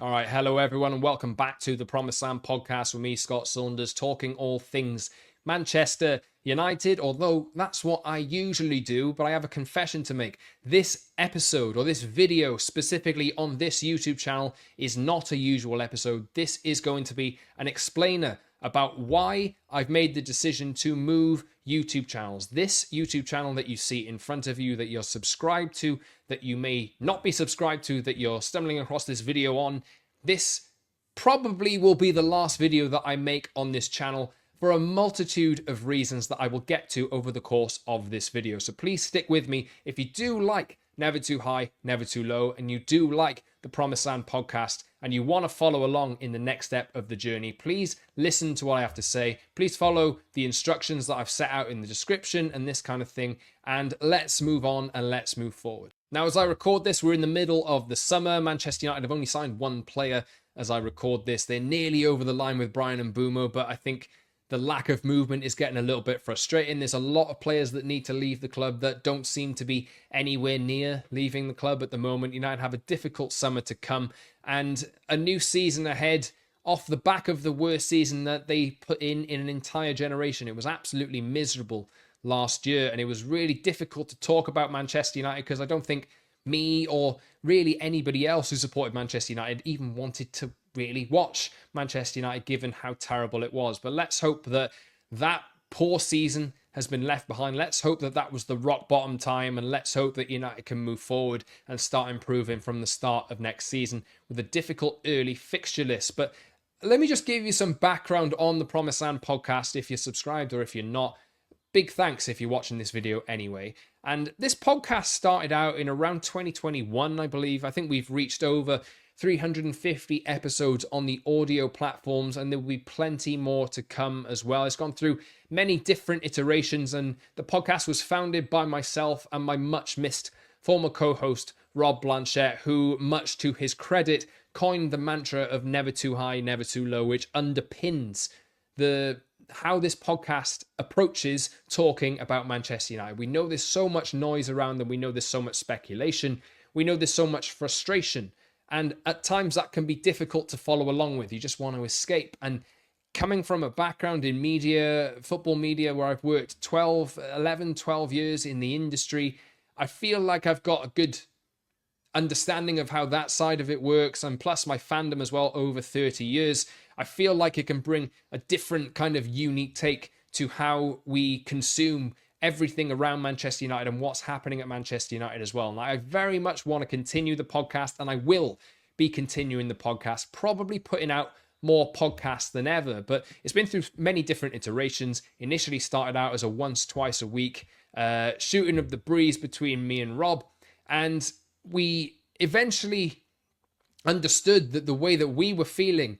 All right, hello everyone, and welcome back to the Promised Land podcast with me, Scott Saunders, talking all things Manchester United. Although that's what I usually do, but I have a confession to make. This episode or this video specifically on this YouTube channel is not a usual episode. This is going to be an explainer about why I've made the decision to move YouTube channels. This YouTube channel that you see in front of you, that you're subscribed to, that you may not be subscribed to, that you're stumbling across this video on, this probably will be the last video that I make on this channel for a multitude of reasons that I will get to over the course of this video. So please stick with me. If you do like Never Too High, Never Too Low, and you do like the Promised Land podcast, and you want to follow along in the next step of the journey, please listen to what I have to say. Please follow the instructions that I've set out in the description and this kind of thing. And let's move on and let's move forward. Now, as I record this, we're in the middle of the summer. Manchester United have only signed one player as I record this. They're nearly over the line with Brian Mbeumo, but I think the lack of movement is getting a little bit frustrating. There's a lot of players that need to leave the club that don't seem to be anywhere near leaving the club at the moment. United have a difficult summer to come and a new season ahead off the back of the worst season that they put in an entire generation. It was absolutely miserable last year, and it was really difficult to talk about Manchester United because I don't think me or really anybody else who supported Manchester United even wanted to really watch Manchester United given how terrible it was. But let's hope that that poor season has been left behind. Let's hope that that was the rock bottom time, and let's hope that United can move forward and start improving from the start of next season with a difficult early fixture list. But let me just give you some background on the Promised Land podcast if you're subscribed or if you're not. Big thanks if you're watching this video anyway. And this podcast started out in around 2021, I believe. I think we've reached over 350 episodes on the audio platforms, and there will be plenty more to come as well. It's gone through many different iterations, and the podcast was founded by myself and my much missed former co-host Rob Blanchette, who, much to his credit, coined the mantra of never too high, never too low, which underpins how this podcast approaches talking about Manchester United. We know there's so much noise around them. We know there's so much speculation. We know there's so much frustration. And at times that can be difficult to follow along with. You just want to escape. And coming from a background in media, football media, where I've worked 12 years in the industry, I feel like I've got a good understanding of how that side of it works. And plus my fandom as well, over 30 years. I feel like it can bring a different kind of unique take to how we consume everything around Manchester United and what's happening at Manchester United as well. And I very much want to continue the podcast, and I will be continuing the podcast, probably putting out more podcasts than ever. But it's been through many different iterations. Initially started out as a once, twice a week shooting of the breeze between me and Rob. And we eventually understood that the way that we were feeling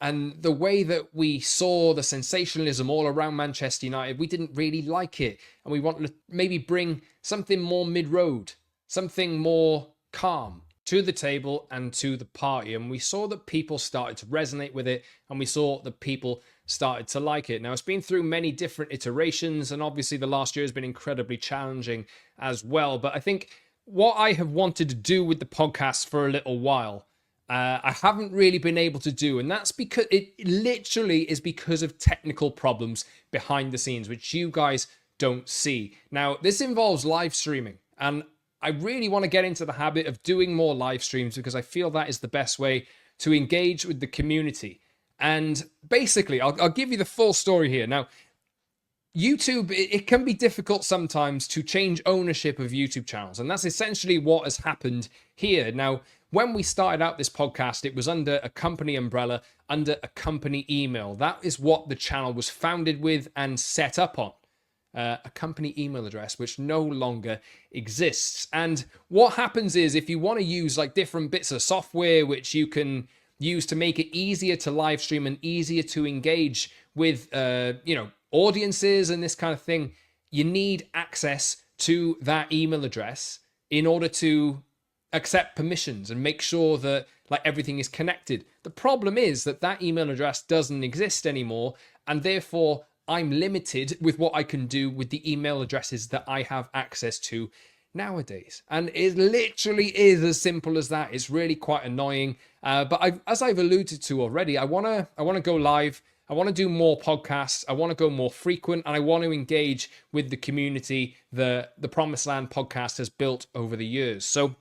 and the way that we saw the sensationalism all around Manchester United, we didn't really like it. And we wanted to maybe bring something more mid-road, something more calm to the table and to the party. And we saw that people started to resonate with it, and we saw that people started to like it. Now, it's been through many different iterations, and obviously the last year has been incredibly challenging as well. But I think what I have wanted to do with the podcast for a little while, I haven't really been able to do, and that's because it literally is because of technical problems behind the scenes, which you guys don't see. Now, this involves live streaming, and I really want to get into the habit of doing more live streams because I feel that is the best way to engage with the community. And basically, I'll give you the full story here. Now, YouTube, it can be difficult sometimes to change ownership of YouTube channels, and that's essentially what has happened here. Now, when we started out this podcast, it was under a company umbrella, under a company email. That is what the channel was founded with and set up on. A company email address, which no longer exists. And what happens is, if you want to use like different bits of software, which you can use to make it easier to live stream and easier to engage with, audiences and this kind of thing, you need access to that email address in order to accept permissions and make sure that like everything is connected. The problem is that that email address doesn't exist anymore, and therefore I'm limited with what I can do with the email addresses that I have access to nowadays. And it literally is as simple as that. It's really quite annoying. But as I've alluded to already, I wanna go live. I want to do more podcasts. I want to go more frequent, and I want to engage with the community the Promised Land podcast has built over the years. So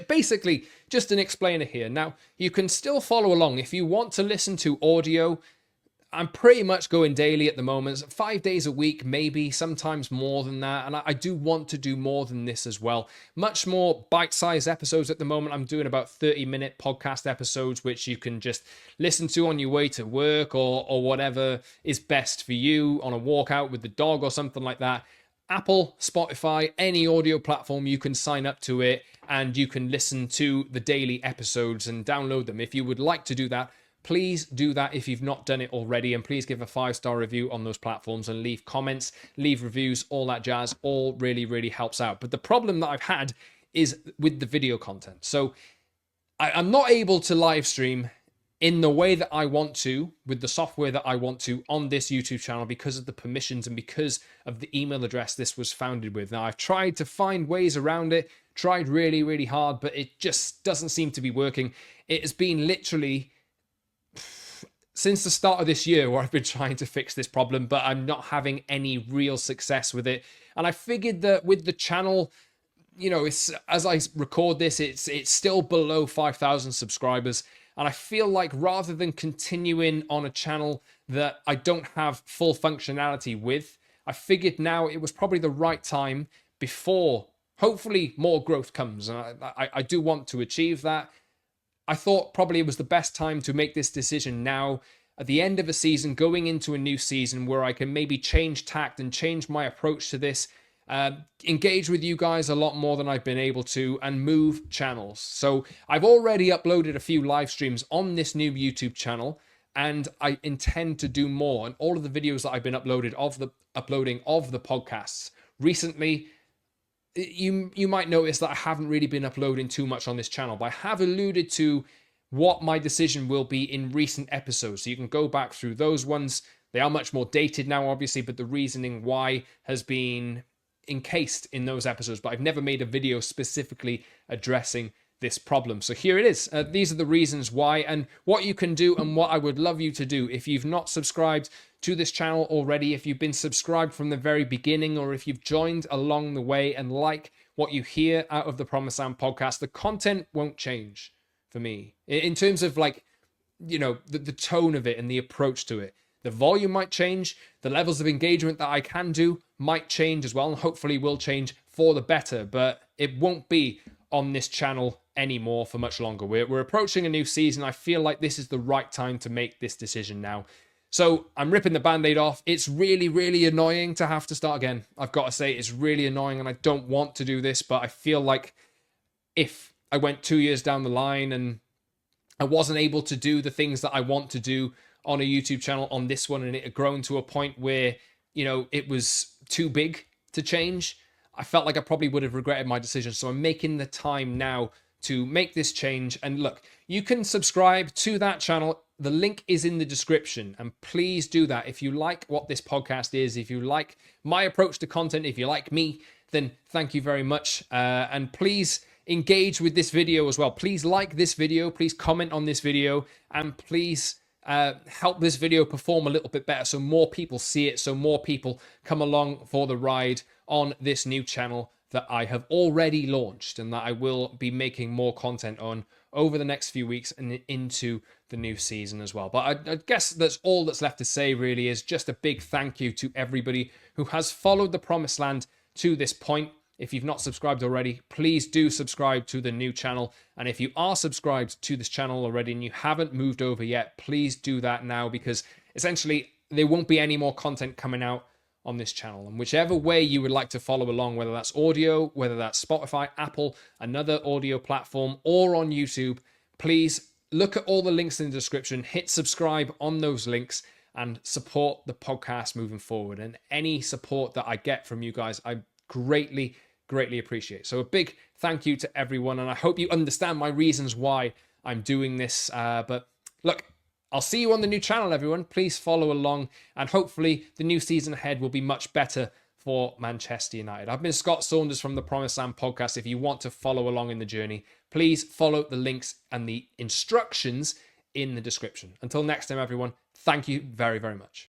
basically, just an explainer here. Now, you can still follow along if you want to listen to audio. I'm pretty much going daily at the moment, 5 days a week, maybe, sometimes more than that. And I do want to do more than this as well. Much more bite-sized episodes at the moment. I'm doing about 30-minute podcast episodes, which you can just listen to on your way to work or whatever is best for you on a walk out with the dog or something like that. Apple, Spotify, any audio platform, you can sign up to it and you can listen to the daily episodes and download them. If you would like to do that, please do that if you've not done it already, and please give a 5-star review on those platforms and leave comments, leave reviews, all that jazz. All really helps out. But the problem that I've had is with the video content. So I'm not able to live stream in the way that I want to, with the software that I want to on this YouTube channel because of the permissions and because of the email address this was founded with. Now, I've tried to find ways around it, tried really hard, but it just doesn't seem to be working. It has been literally since the start of this year where I've been trying to fix this problem, but I'm not having any real success with it. And I figured that with the channel, you know, it's, as I record this, it's still below 5,000 subscribers. And I feel like rather than continuing on a channel that I don't have full functionality with, I figured now it was probably the right time before hopefully more growth comes. And I do want to achieve that. I thought probably it was the best time to make this decision now at the end of a season, going into a new season where I can maybe change tact and change my approach to this, engage with you guys a lot more than I've been able to, and move channels. So I've already uploaded a few live streams on this new YouTube channel, and I intend to do more. And all of the videos that I've been uploading of the podcasts recently, you might notice that I haven't really been uploading too much on this channel, but I have alluded to what my decision will be in recent episodes. So you can go back through those ones. They are much more dated now, obviously, but the reasoning why has been encased in those episodes. But I've never made a video specifically addressing this problem. So here it is. These are the reasons why and what you can do and what I would love you to do. If you've not subscribed to this channel already, if you've been subscribed from the very beginning, or if you've joined along the way and like what you hear out of the Promised Land podcast, the content won't change for me. In terms of, like, you know, the tone of it and the approach to it. The volume might change. The levels of engagement that I can do might change as well, and hopefully will change for the better. But it won't be on this channel anymore for much longer. We're approaching a new season. I feel like this is the right time to make this decision now. So I'm ripping the band-aid off. It's really annoying to have to start again. I've got to say, it's really annoying, and I don't want to do this, but I feel like if I went 2 years down the line and I wasn't able to do the things that I want to do on a YouTube channel on this one, and it had grown to a point where, you know, it was too big to change, I felt like I probably would have regretted my decision. So I'm making the time now to make this change. And look, you can subscribe to that channel. The link is in the description, and please do that. If you like what this podcast is, if you like my approach to content, if you like me, then thank you very much. And please engage with this video as well. Please like this video, please comment on this video, and please help this video perform a little bit better so more people see it, so more people come along for the ride on this new channel that I have already launched and that I will be making more content on over the next few weeks and into the new season as well. But I guess that's all that's left to say, really, is just a big thank you to everybody who has followed the Promised Land to this point. If you've not subscribed already, please do subscribe to the new channel. And if you are subscribed to this channel already and you haven't moved over yet, please do that now, because essentially there won't be any more content coming out on this channel. And whichever way you would like to follow along, whether that's audio, whether that's Spotify, Apple, another audio platform, or on YouTube, please look at all the links in the description, hit subscribe on those links, and support the podcast moving forward. And any support that I get from you guys, I greatly appreciate. So a big thank you to everyone, and I hope you understand my reasons why I'm doing this. But look, I'll see you on the new channel, everyone. Please follow along, and hopefully the new season ahead will be much better for Manchester United. I've been Scott Saunders from the Promised Land podcast. If you want to follow along in the journey, please follow the links and the instructions in the description. Until next time, everyone, thank you very, very much.